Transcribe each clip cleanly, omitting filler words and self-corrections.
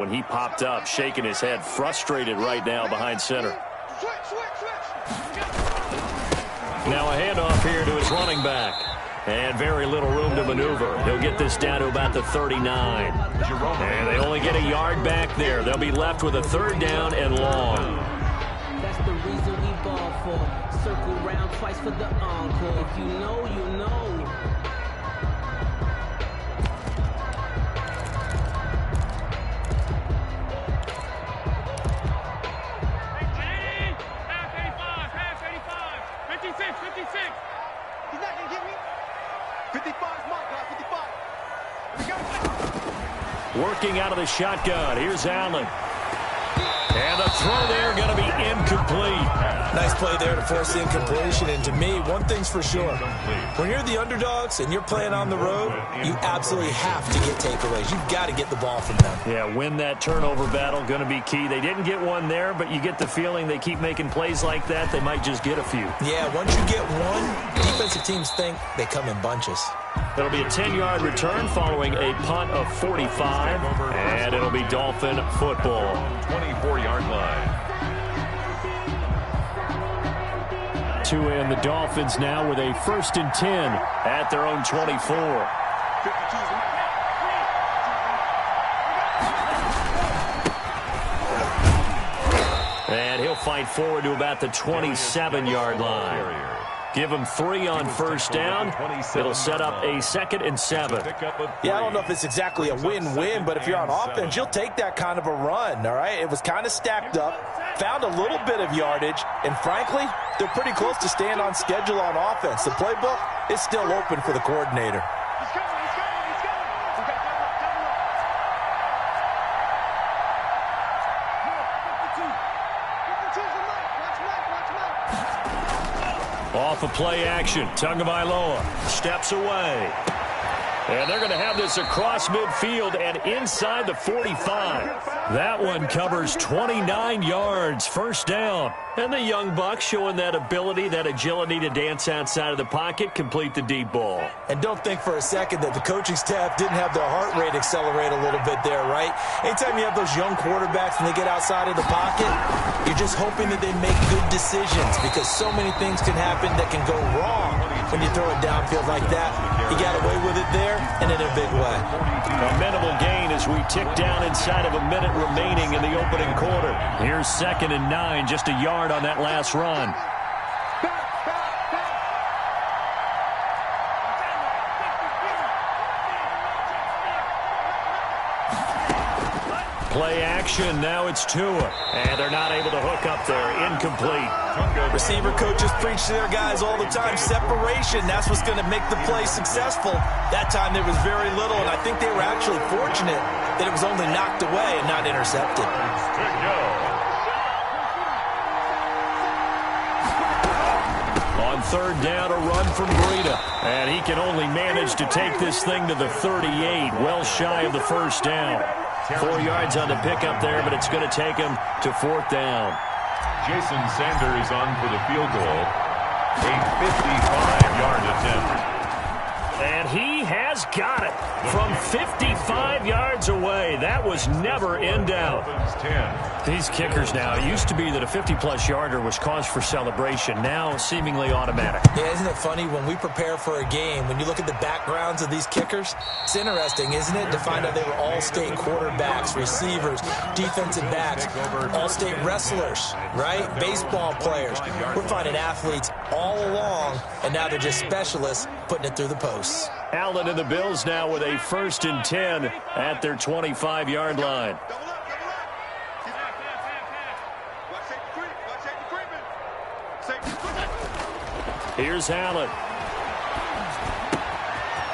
when he popped up, shaking his head, frustrated right now behind center. Now a handoff here to his running back. And very little room to maneuver. He'll get this down to about the 39. And they only get a yard back there. They'll be left with a 3rd down and long. That's the reason we ball for. Circle round twice for the encore. If you know, you know. He's not going to get me. 55 is my guy, 55. Working out of the shotgun. Here's Allen. And the throw there going to be incomplete. Nice play there to force the incompletion. And to me, one thing's for sure. When you're the underdogs and you're playing on the road, you absolutely have to get takeaways. You've got to get the ball from them. Yeah, win that turnover battle, going to be key. They didn't get one there, but you get the feeling they keep making plays like that, they might just get a few. Yeah, once you get one, defensive teams think they come in bunches. It'll be a 10-yard return following a punt of 45, and it'll be Dolphin football. 24-yard line. Tua and the Dolphins now with a 1st and 10 at their own 24. And he'll fight forward to about the 27-yard line. Give him 3 on 1st down. It'll set up a 2nd and 7. Yeah, I don't know if it's exactly a win-win, but if you're on offense, you'll take that kind of a run, all right? It was kind of stacked up, found a little bit of yardage, and frankly, they're pretty close to staying on schedule on offense. The playbook is still open for the coordinator. Off of play action, Tagovailoa steps away. And they're going to have this across midfield and inside the 45. That one covers 29 yards, 1st down. And the young buck showing that ability, that agility to dance outside of the pocket, complete the deep ball. And don't think for a second that the coaching staff didn't have their heart rate accelerate a little bit there, right? Anytime you have those young quarterbacks and they get outside of the pocket, you're just hoping that they make good decisions because so many things can happen that can go wrong when you throw it downfield like that. He got away with it there and in a big way. A minimal gain as we tick down inside of a minute remaining in the opening quarter. Here's 2nd and 9, just a yard on that last run. Play action, now it's Tua. And they're not able to hook up there, incomplete. Receiver coaches preach to their guys all the time. Separation, that's what's going to make the play successful. That time there was very little, and I think they were actually fortunate that it was only knocked away and not intercepted. On 3rd down, a run from Breida. And he can only manage to take this thing to the 38, well shy of the 1st down. 4 yards on the pickup there, but it's going to take him to 4th down. Jason Sanders on for the field goal. A 55-yard attempt. And he has got it from 55 yards away. That was never in doubt. These kickers now, it used to be that a 50-plus yarder was cause for celebration. Now seemingly automatic. Yeah, isn't it funny when we prepare for a game, when you look at the backgrounds of these kickers, it's interesting, isn't it, to find out they were all-state quarterbacks, receivers, defensive backs, all-state wrestlers, right? Baseball players. We're finding athletes all along, and now they're just specialists putting it through the posts. Allen and the Bills now with a 1st and 10 at their 25-yard line. Here's Allen.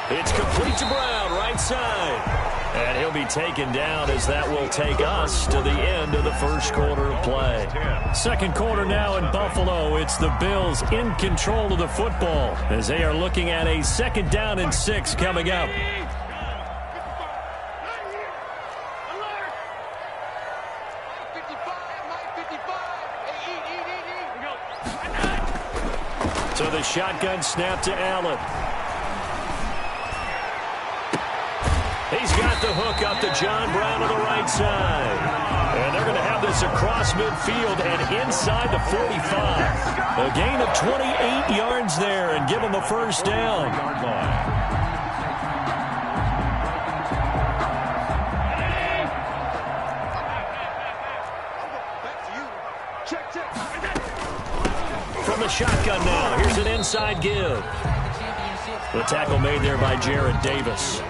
It's complete to Brown, right side. And he'll be taken down as that will take us to the end of the 1st quarter of play. 2nd quarter now in Buffalo. It's the Bills in control of the football as they are looking at a 2nd down and 6 coming up. So the shotgun snap to Allen. He's got the hook up to John Brown on the right side. And they're going to have this across midfield and inside the 45. A gain of 28 yards there and give them a first down. From the shotgun now, here's an inside give. The tackle made there by Jared Davis.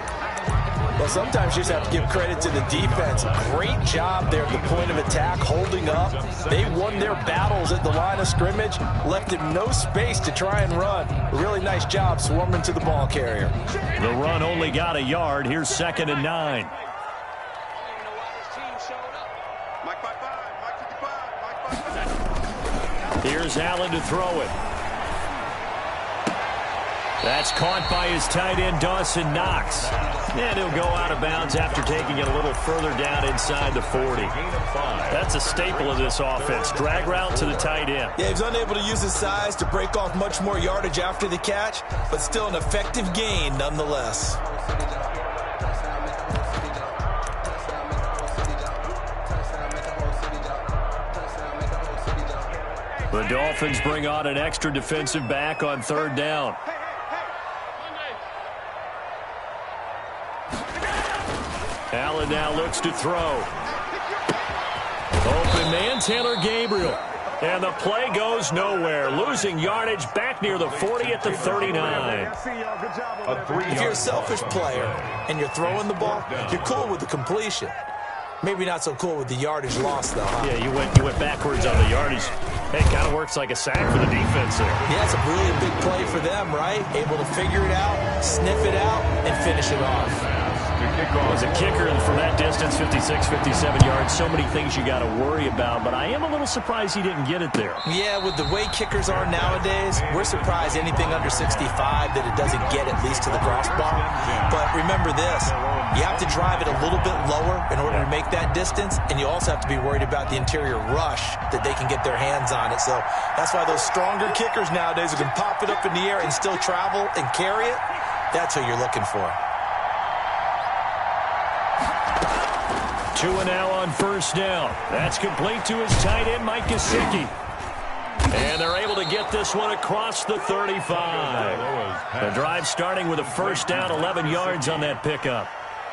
Well, sometimes you just have to give credit to the defense. Great job there at the point of attack, holding up. They won their battles at the line of scrimmage, left him no space to try and run. A really nice job swarming to the ball carrier. The run only got a yard. Here's 2nd and 9. Here's Allen to throw it. That's caught by his tight end, Dawson Knox. And he'll go out of bounds after taking it a little further down inside the 40. That's a staple of this offense. Drag route to the tight end. Yeah, he's unable to use his size to break off much more yardage after the catch, but still an effective gain nonetheless. The Dolphins bring on an extra defensive back on 3rd down. Allen now looks to throw. Open man, Taylor Gabriel. And the play goes nowhere. Losing yardage back near the 40 at the 39. If you're a selfish player and you're throwing the ball, you're cool with the completion. Maybe not so cool with the yardage loss, though, huh? Yeah, you went backwards on the yardage. Hey, it kind of works like a sack for the defense there. Yeah, it's a really big play for them, right? Able to figure it out, sniff it out, and finish it off. As a kicker from that distance, 56, 57 yards, so many things you got to worry about, but I am a little surprised he didn't get it there. Yeah, with the way kickers are nowadays, we're surprised anything under 65 that it doesn't get at least to the crossbar. But remember this, you have to drive it a little bit lower in order to make that distance, and you also have to be worried about the interior rush that they can get their hands on it. So that's why those stronger kickers nowadays who can pop it up in the air and still travel and carry it, that's who you're looking for. 2 now on 1st down. That's complete to his tight end, Mike Gesicki. And they're able to get this one across the 35. The drive starting with a 1st down, 11 yards on that pickup.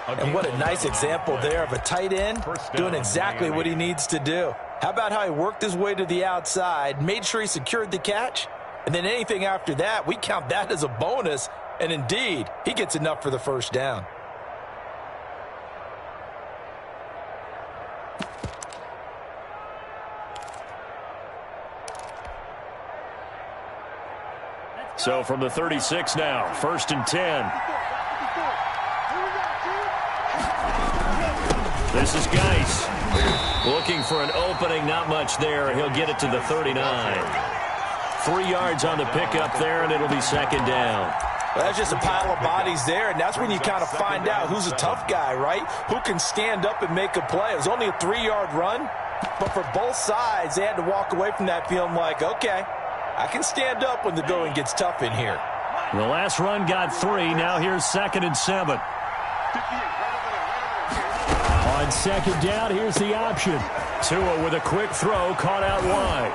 And what a nice example there of a tight end doing exactly what he needs to do. How about how he worked his way to the outside, made sure he secured the catch, and then anything after that, we count that as a bonus. And indeed, he gets enough for the 1st down. So from the 36 now, 1st and 10. This is Geis. Looking for an opening, not much there. He'll get it to the 39. 3 yards on the pickup there, and it'll be 2nd down. Well, that's just a pile of bodies there, and that's when you kind of find out who's a tough guy, right? Who can stand up and make a play. It was only a 3-yard run, but for both sides, they had to walk away from that feeling like, okay, I can stand up when the going gets tough in here. The last run got 3. Now here's 2nd and 7. On 2nd down, here's the option. Tua with a quick throw, caught out wide.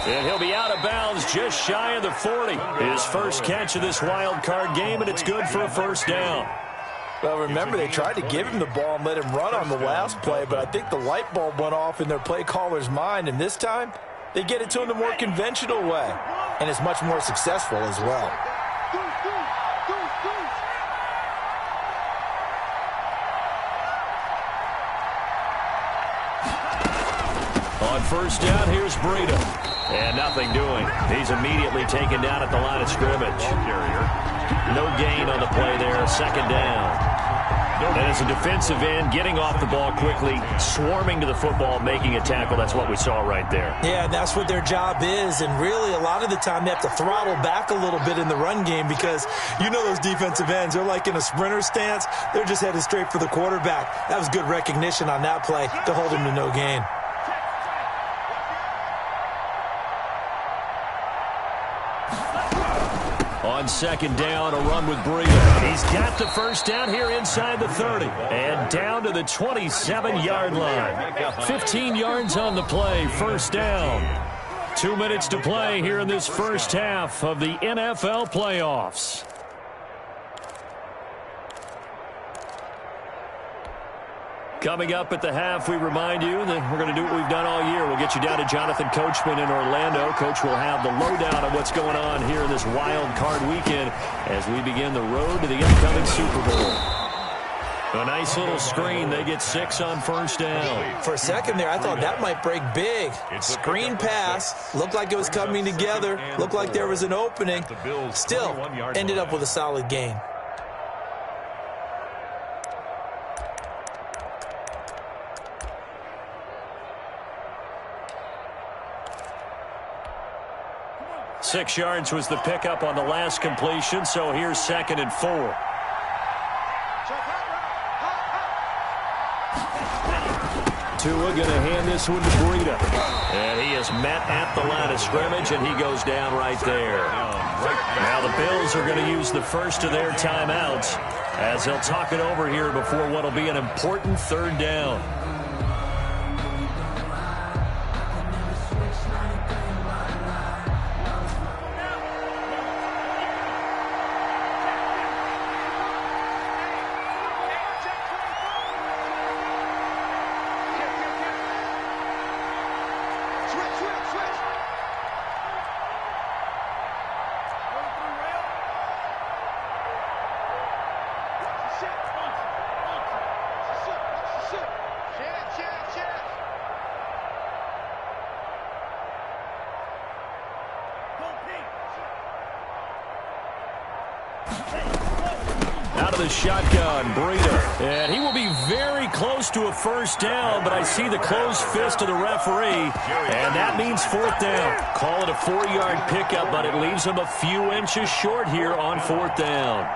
And he'll be out of bounds just shy of the 40. His first catch of this wild card game, and it's good for a 1st down. Well, remember, they tried to give him the ball and let him run on the last play, but I think the light bulb went off in their play caller's mind, and this time, they get it to him the more conventional way, and it's much more successful as well. On 1st down, here's Breida. And nothing doing. He's immediately taken down at the line of scrimmage. No gain on the play there, 2nd down. And as a defensive end, getting off the ball quickly, swarming to the football, making a tackle, that's what we saw right there. Yeah, and that's what their job is, and really a lot of the time they have to throttle back a little bit in the run game because you know those defensive ends, they're like in a sprinter stance, they're just headed straight for the quarterback. That was good recognition on that play to hold him to no gain. On second down, a run with Breida. He's got the first down here inside the 30. And down to the 27-yard line. 15 yards on the play, first down. 2 minutes to play here in this first half of the NFL playoffs. Coming up at the half, we remind you that we're going to do what we've done all year. We'll get you down to Jonathan Coachman in Orlando. Coach will have the lowdown of what's going on here in this wild card weekend as we begin the road to the upcoming Super Bowl. A nice little screen. They get 6 on first down. For a second there, I thought that might break big. Screen pass. Looked like it was coming together. Looked like there was an opening. Still ended up with a solid gain. Six yards was the pickup on the last completion, so here's 2nd and 4. Tua going to hand this one to Breida. And he is met at the line of scrimmage, and he goes down right there. Now the Bills are going to use the first of their timeouts as they'll talk it over here before what will be an important third down. Out of the shotgun, Breida. And he will be very close to a first down, but I see the closed fist of the referee, and that means 4th down. Call it a 4-yard pickup, but it leaves him a few inches short here on 4th down.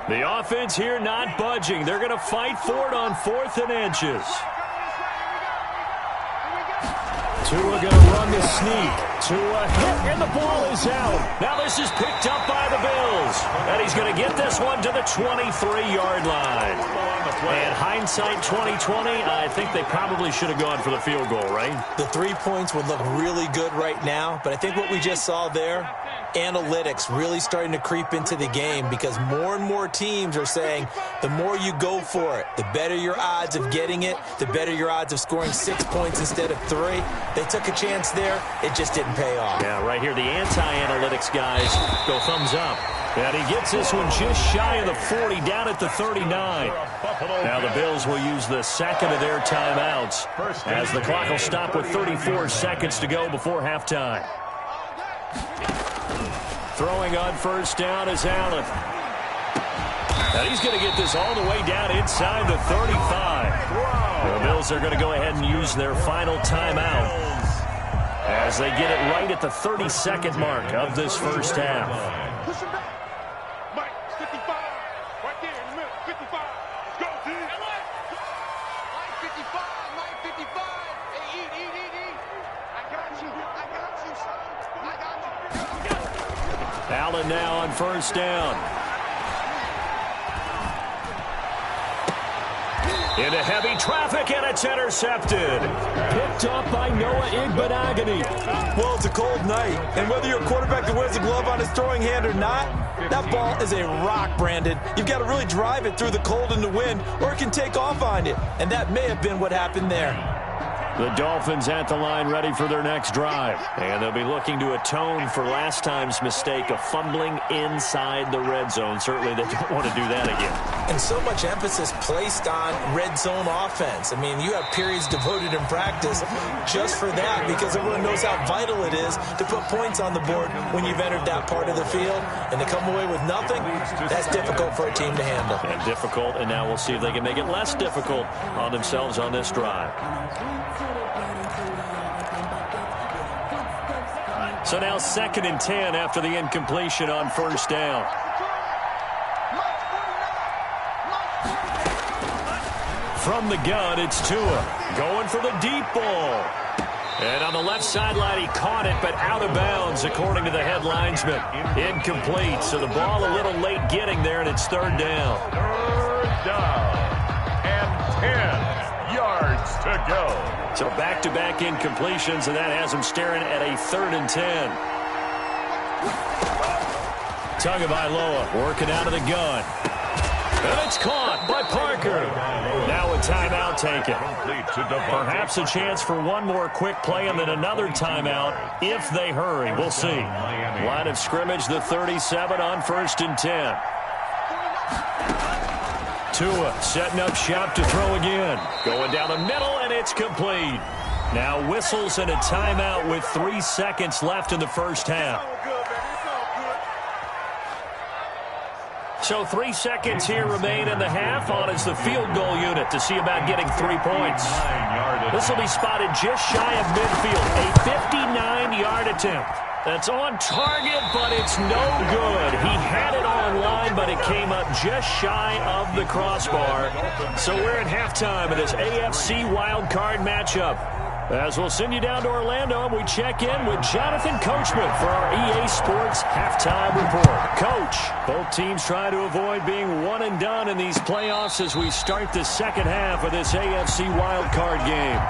The offense here not budging. They're going to fight for it on 4th and inches. Tua going to run the sneak. Tua hit, and the ball is out. Now this is picked up by the Bills. And he's going to get this one to the 23-yard line. And hindsight 2020, I think they probably should have gone for the field goal, right? The 3 points would look really good right now, but I think what we just saw there, analytics really starting to creep into the game because more and more teams are saying the more you go for it, the better your odds of getting it, the better your odds of scoring 6 points instead of 3. They took a chance there. It just didn't pay off. Yeah, right here, the anti-analytics guys go thumbs up. And he gets this one just shy of the 40, down at the 39. Now the Bills will use the second of their timeouts as the clock will stop with 34 seconds to go before halftime. Throwing on first down is Allen. And he's going to get this all the way down inside the 35. The Bills are going to go ahead and use their final timeout as they get it right at the 32nd mark of this first half. Allen now on first down. Into heavy traffic, and it's intercepted. Picked up by Noah Igbenogany. Well, it's a cold night, and whether you're a quarterback that wears a glove on his throwing hand or not, that ball is a rock, Brandon. You've got to really drive it through the cold and the wind, or it can take off on you. And that may have been what happened there. The Dolphins at the line ready for their next drive. And they'll be looking to atone for last time's mistake of fumbling inside the red zone. Certainly they don't want to do that again. And so much emphasis placed on red zone offense. I mean, you have periods devoted in practice just for that because everyone knows how vital it is to put points on the board when you've entered that part of the field. And to come away with nothing, that's difficult for a team to handle. And difficult, and now we'll see if they can make it less difficult on themselves on this drive. So now 2nd and 10 after the incompletion on first down. From the gun, it's Tua going for the deep ball. And on the left sideline, he caught it, but out of bounds, according to the head linesman. Incomplete, so the ball a little late getting there, and it's 3rd down. 3rd down and 10 yards to go. So back-to-back incompletions, and that has him staring at a 3rd and 10. Tagovailoa working out of the gun. And it's caught by Parker. Now a timeout taken. Perhaps a chance for one more quick play and then another timeout if they hurry. We'll see. Line of scrimmage, the 37 on 1st and 10. Tua setting up shop to throw again. Going down the middle, and it's complete. Now whistles and a timeout with 3 seconds left in the first half. So 3 seconds here remain in the half on as the field goal unit to see about getting 3 points. This will be spotted just shy of midfield. A 59-yard attempt. That's on target, but it's no good. He had it on line, but it came up just shy of the crossbar. So we're at halftime of this AFC wildcard matchup. As we'll send you down to Orlando, and we check in with Jonathan Coachman for our EA Sports Halftime Report. Coach, both teams trying to avoid being one and done in these playoffs as we start the second half of this AFC wildcard game.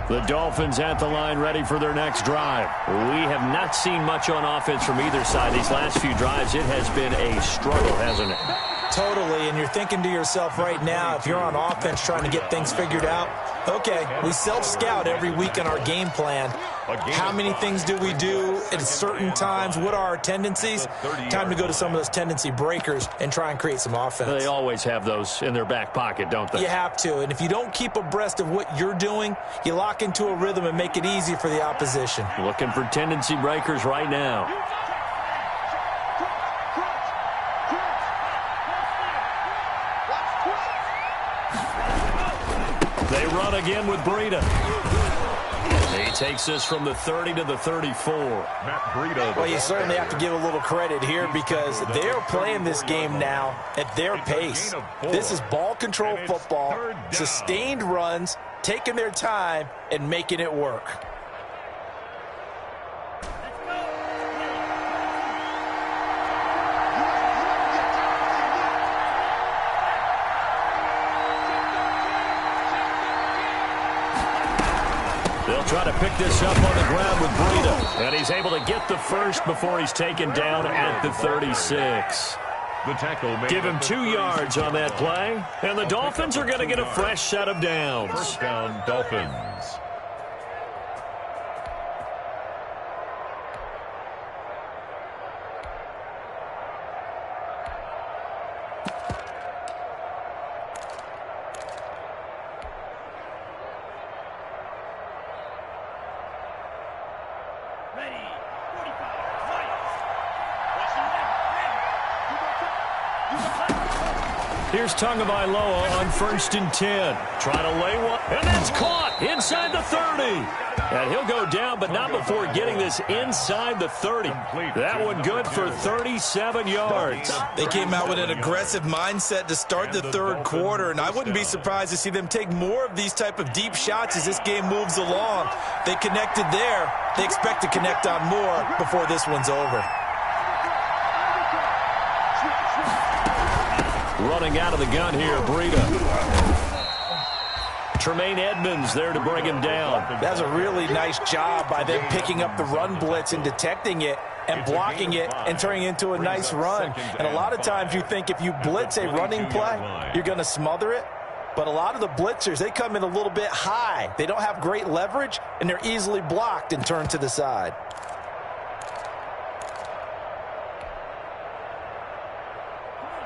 The Dolphins at the line ready for their next drive. We have not seen much on offense from either side. These last few drives, it has been a struggle, hasn't it? Totally, and you're thinking to yourself right now, if you're on offense trying to get things figured out, okay, we self-scout every week in our game plan. How many things do we do at certain times? What are our tendencies? Time to go to some of those tendency breakers and try and create some offense. They always have those in their back pocket, don't they? You have to, and if you don't keep abreast of what you're doing, you lock into a rhythm and make it easy for the opposition. Looking for tendency breakers right now. They run again with Breida. He takes this from the 30 to the 34. Matt Breida. Well, you certainly have to give a little credit here because they're playing this game now at their pace. This is ball control football, sustained runs, taking their time and making it work. They'll try to pick this up on the ground with Breida. And he's able to get the first before he's taken down at the 36. The tackle made. Give him 2 yards on that play. And the Dolphins are going to get a fresh set of downs. First down, Dolphins. Here's Tagovailoa on 1st and 10. Trying to lay one, and that's caught inside the 30. And he'll go down, but not before getting this inside the 30. That one good for 37 yards. They came out with an aggressive mindset to start the third quarter, and I wouldn't be surprised to see them take more of these type of deep shots as this game moves along. They connected there. They expect to connect on more before this one's over. Running out of the gun here, Breida. Tremaine Edmonds there to bring him down. That's a really nice job by them picking up the run blitz and detecting it and blocking it and turning it into a nice run. And a lot of times you think if you blitz a running play, you're going to smother it. But a lot of the blitzers, they come in a little bit high. They don't have great leverage, and they're easily blocked and turned to the side.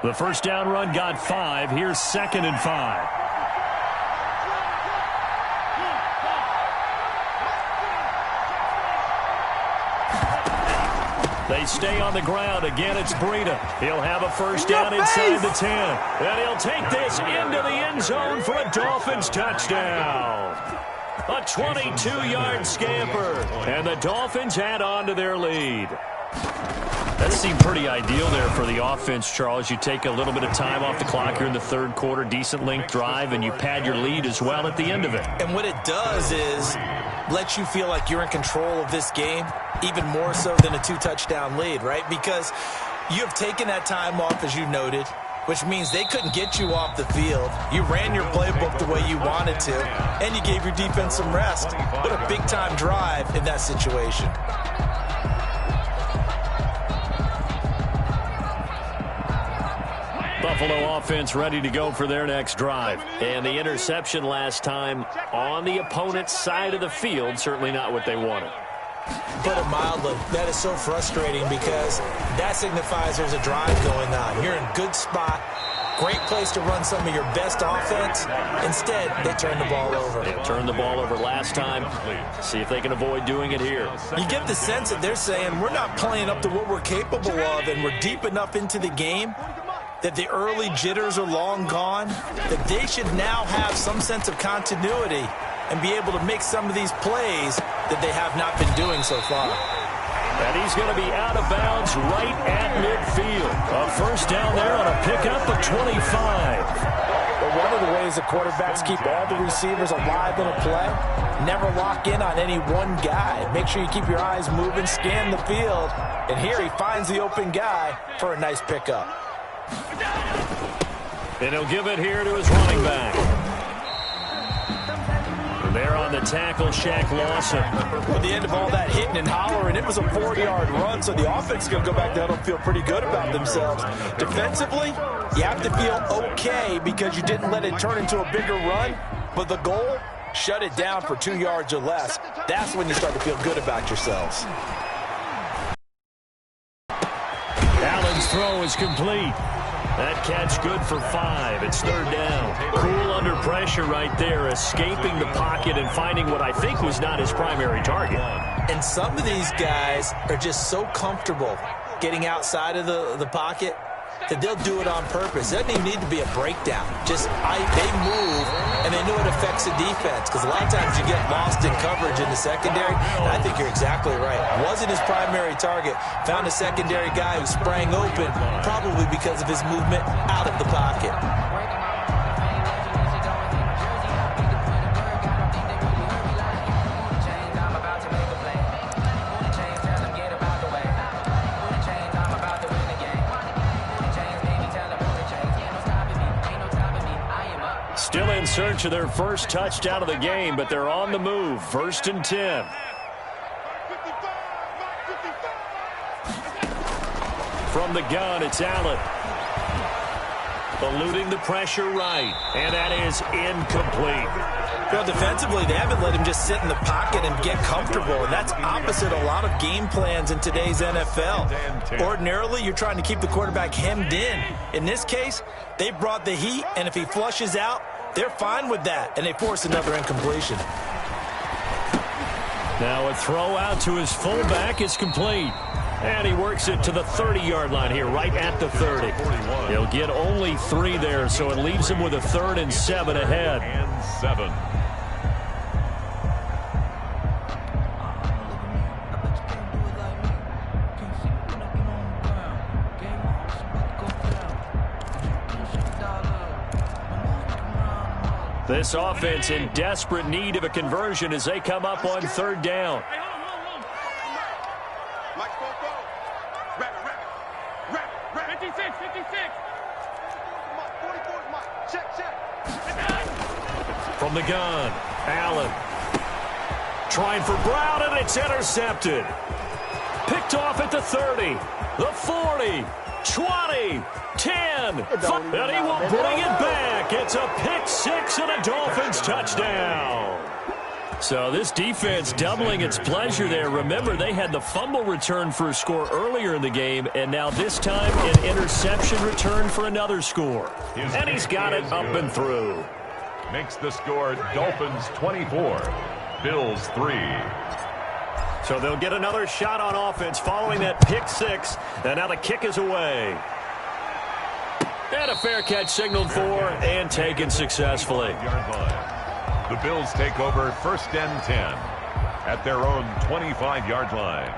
The first down run got 5. Here's 2nd and 5. They stay on the ground. Again, it's Breida. He'll have a first down inside the 10. And he'll take this into the end zone for a Dolphins touchdown. A 22-yard scamper. And the Dolphins add on to their lead. That seemed pretty ideal there for the offense, Charles. You take a little bit of time off the clock here in the third quarter, decent length drive, and you pad your lead as well at the end of it. And what it does is let you feel like you're in control of this game, even more so than a 2-touchdown lead, right? Because you have taken that time off, as you noted, which means they couldn't get you off the field. You ran your playbook the way you wanted to, and you gave your defense some rest. What a big-time drive in that situation. Buffalo offense ready to go for their next drive. And the interception last time on the opponent's side of the field, certainly not what they wanted. Put it mildly, that is so frustrating because that signifies there's a drive going on. You're in a good spot, great place to run some of your best offense. Instead, they turn the ball over. They turned the ball over last time. See if they can avoid doing it here. You get the sense that they're saying we're not playing up to what we're capable of, and we're deep enough into the game that the early jitters are long gone, that they should now have some sense of continuity and be able to make some of these plays that they have not been doing so far. And he's going to be out of bounds right at midfield. A first down there on a pickup of 25. But one of the ways the quarterbacks keep all the receivers alive in a play, never lock in on any one guy. Make sure you keep your eyes moving, scan the field, and here he finds the open guy for a nice pickup. And he'll give it here to his running back. And there on the tackle, Shaq Lawson. At the end of all that hitting and hollering, it was a 4-yard run, so the offense is going to go back down and feel pretty good about themselves. Defensively, you have to feel okay because you didn't let it turn into a bigger run, but the goal, shut it down for 2 yards or less. That's when you start to feel good about yourselves. Allen's throw is complete. That catch good for 5. It's third down. Cool under pressure right there, escaping the pocket and finding what I think was not his primary target. And some of these guys are just so comfortable getting outside of the pocket that they'll do it on purpose. It doesn't even need to be a breakdown. Just they move, and they know it affects the defense because a lot of times you get lost in coverage in the secondary, and I think you're exactly right. Wasn't his primary target. Found a secondary guy who sprang open, probably because of his movement out of the pocket. Still in search of their first touchdown of the game, but they're on the move. 1st and 10. From the gun, it's Allen. Eluding the pressure right, and that is incomplete. Well, defensively, they haven't let him just sit in the pocket and get comfortable, and that's opposite a lot of game plans in today's NFL. Ordinarily, you're trying to keep the quarterback hemmed in. In this case, they brought the heat, and if he flushes out, they're fine with that, and they force another incompletion. Now a throw out to his fullback is complete. And he works it to the 30-yard line here, right at the 30. He'll get only 3 there, so it leaves him with a 3rd and 7 ahead. And 7. This offense in desperate need of a conversion as they come up on 3rd down. From the gun, Allen. Trying for Brown, and it's intercepted. Picked off at the 30, the 40, 20, 10, and he will bring it back. It's a pick 6 and a Dolphins touchdown. So this defense doubling its pleasure there. Remember, they had the fumble return for a score earlier in the game, and now this time an interception return for another score. And he's got it up and through. Makes the score Dolphins 24, Bills 3. So they'll get another shot on offense following that pick six. And now the kick is away. And a fair catch signaled for and taken successfully. The Bills take over 1st and 10 at their own 25-yard line.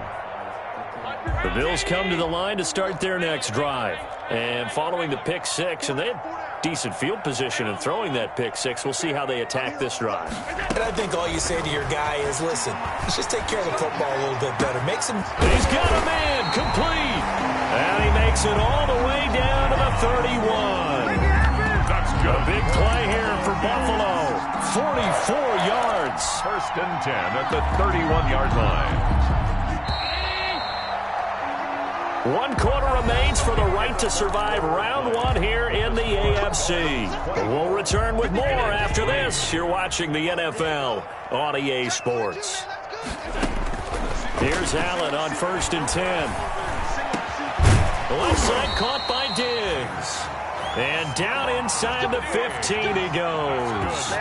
The Bills come to the line to start their next drive. And following the pick six, and they had decent field position in throwing that pick six. We'll see how they attack this drive. And I think all you say to your guy is, listen, let's just take care of the football a little bit better. Make some... He's got a man complete. And he makes it all the way down to the 31. That's good. A big play here for Buffalo. 44 yards. 1st and 10 at the 31-yard line. 1 quarter remains for the right to survive round one here in the AFC. We'll return with more after this. You're watching the NFL on EA Sports. Here's Allen on 1st and 10. Left side caught by Diggs. And down inside the 15 he goes.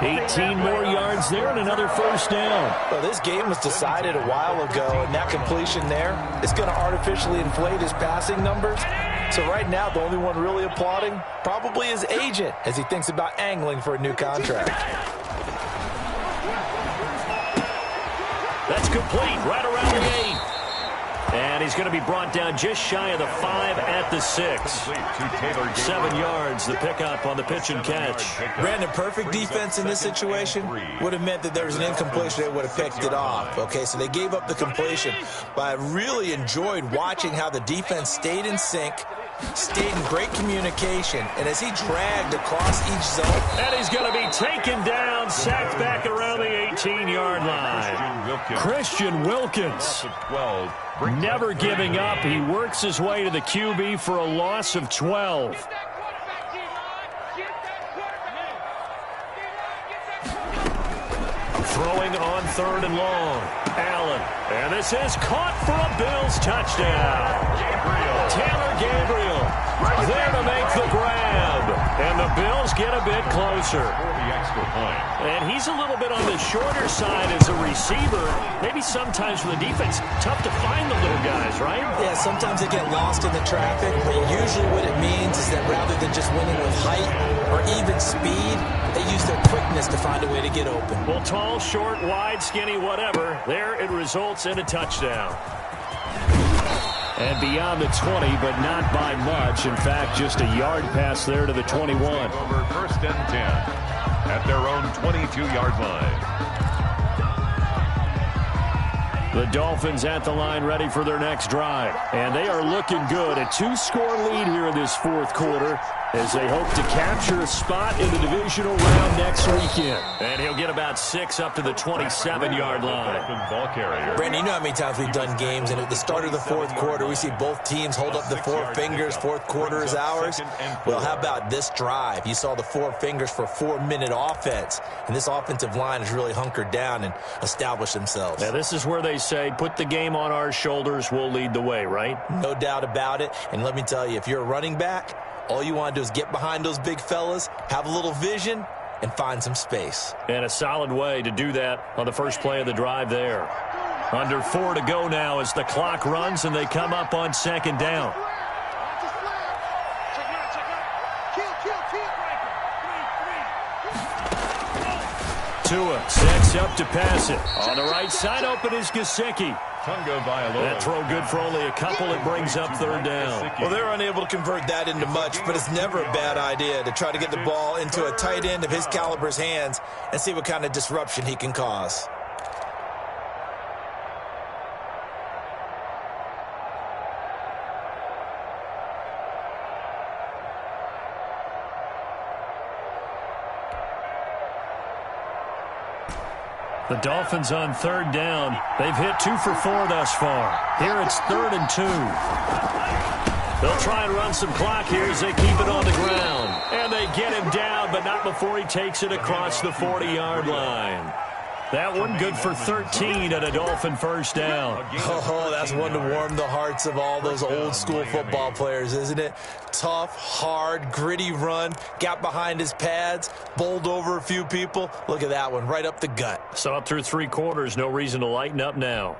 18 more yards there and another first down. Well, this game was decided a while ago, and that completion there is going to artificially inflate his passing numbers. So right now, the only one really applauding probably his agent as he thinks about angling for a new contract. That's complete right around the 8. And he's going to be brought down just shy of the 5 at the 6. 7 yards, the pickup on the pitch and catch. Brandon, perfect defense in this situation would have meant that there was an incompletion. They would have picked it off. Okay, so they gave up the completion. But I really enjoyed watching how the defense stayed in sync, stayed in great communication, and as he dragged across each zone. And he's going to be taken down, sacked back around the 18-yard line. Christian Wilkins. Never giving up. He works his way to the QB for a loss of 12. Throwing on 3rd and long. Allen. And this is caught for a Bills touchdown. Taylor Gabriel there to make the grab. And the Bills get a bit closer. And he's a little bit on the shorter side as a receiver. Maybe sometimes for the defense, tough to find the little guys, right? Yeah, sometimes they get lost in the traffic, but usually what it means is that rather than just winning with height or even speed, they use their quickness to find a way to get open. Well, tall, short, wide, skinny, whatever. There it results in a touchdown. And beyond the 20, but not by much. In fact, just a yard pass there to the 21. Over 1st and 10 at their own 22-yard line. The Dolphins at the line ready for their next drive. And they are looking good. A 2-score lead here in this 4th quarter as they hope to capture a spot in the divisional round next weekend. And he'll get about 6 up to the 27-yard line. Brandon, you know how many times we've done games, and at the start of the 4th quarter, we see both teams hold up the 4 fingers, 4th quarter is ours. Well, how about this drive? You saw the 4 fingers for 4-minute offense, and this offensive line has really hunkered down and established themselves. Now, this is where they say, put the game on our shoulders, we'll lead the way, right? No doubt about it, and let me tell you, if you're a running back, all you want to do is get behind those big fellas, have a little vision, and find some space. And a solid way to do that on the first play of the drive there. Under 4 to go now as the clock runs and they come up on 2nd down. Tua sets up to pass it. On the right side open is Gesicki. That throw good for only a couple. It brings up 3rd down. Well, they're unable to convert that into much, but it's never a bad idea to try to get the ball into a tight end of his caliber's hands and see what kind of disruption he can cause. The Dolphins on 3rd down. They've hit 2 for 4 thus far. Here it's 3rd and 2. They'll try and run some clock here as they keep it on the ground. And they get him down, but not before he takes it across the 40-yard line. That one good for 13 at a Dolphin first down. Oh, that's one to warm the hearts of all those old-school football players, isn't it? Tough, hard, gritty run, got behind his pads, bowled over a few people. Look at that one, right up the gut. Saw it through 3 quarters, no reason to lighten up now.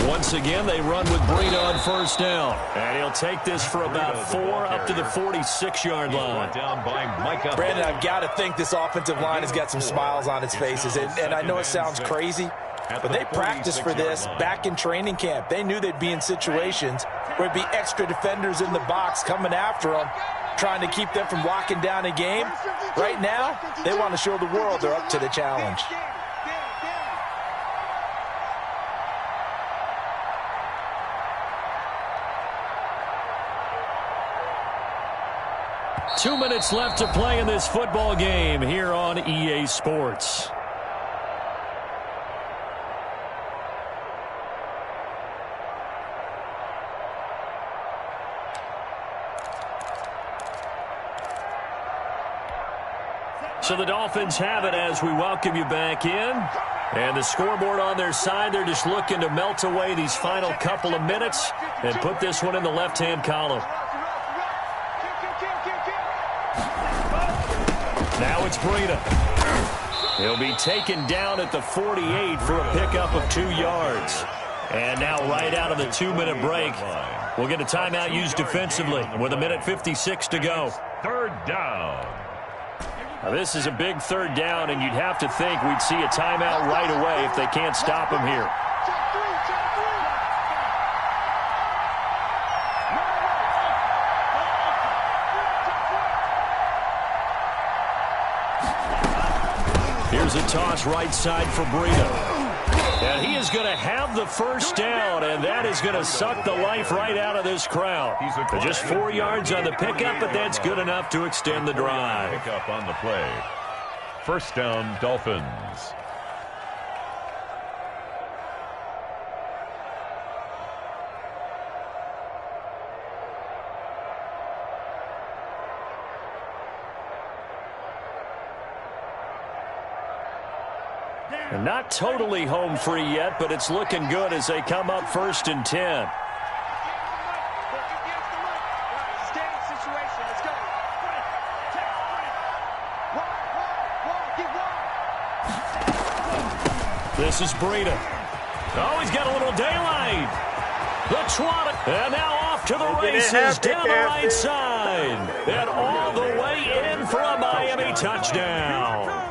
Once again, they run with Breida on first down. And he'll take this for about 4 up to the 46-yard line. Brandon, I've got to think this offensive line has got some smiles on its faces. And I know it sounds crazy, but they practiced for this back in training camp. They knew they'd be in situations where it'd be extra defenders in the box coming after them, trying to keep them from locking down a game. Right now, they want to show the world they're up to the challenge. Two minutes left to play in this football game here on EA Sports. So the Dolphins have it as we welcome you back in. And the scoreboard on their side, they're just looking to melt away these final couple of minutes and put this one in the left-hand column. Now it's Breida. He'll be taken down at the 48 for a pickup of 2 yards. And now right out of the 2-minute break, we'll get a timeout used defensively with 1:56 to go. Third down. Now this is a big 3rd down, and you'd have to think we'd see a timeout right away if they can't stop him here. Here's a toss right side for Breida. And he is going to have the first down, and that is going to suck the life right out of this crowd. Just 4 yards on the pickup, but that's good enough to extend the drive. Pickup on the play. First down, Dolphins. And not totally home free yet, but it's looking good as they come up 1st and 10. This is Breida. Oh, he's got a little daylight. The trot, and now off to the races down the right side. And all the way in for a Miami touchdown.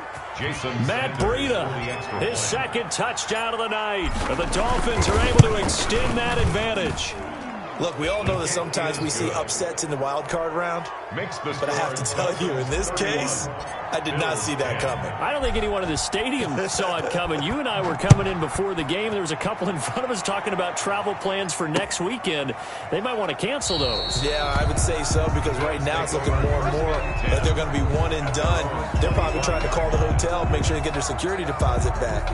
Matt Breida, his 2nd touchdown of the night. And the Dolphins are able to extend that advantage. Look, we all know that sometimes we see upsets in the wild card round. But I have to tell you, in this case, I did not see that coming. I don't think anyone in the stadium saw it coming. You and I were coming in before the game. There was a couple in front of us talking about travel plans for next weekend. They might want to cancel those. Yeah, I would say so, because right now it's looking more and more like they're going to be one and done. They're probably trying to call the hotel, make sure they get their security deposit back.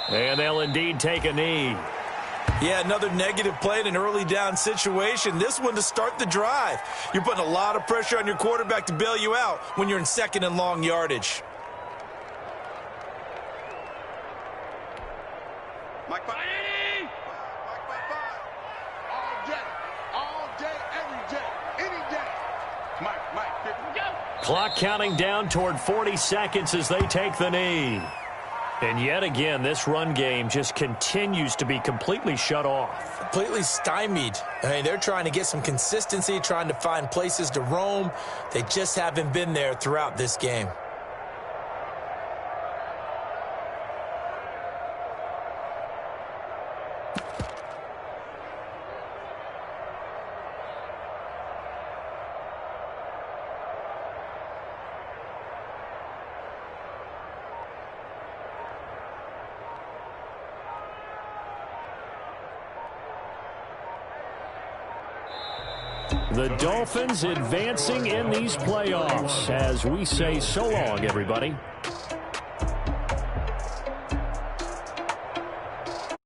And they'll indeed take a knee. Yeah, another negative play in an early down situation. This one to start the drive. You're putting a lot of pressure on your quarterback to bail you out when you're in 2nd and long yardage. Clock counting down toward 40 seconds as they take the knee. And yet again, this run game just continues to be completely shut off. Completely stymied. I mean, they're trying to get some consistency, trying to find places to roam. They just haven't been there throughout this game. The Dolphins advancing in these playoffs as we say so long, everybody.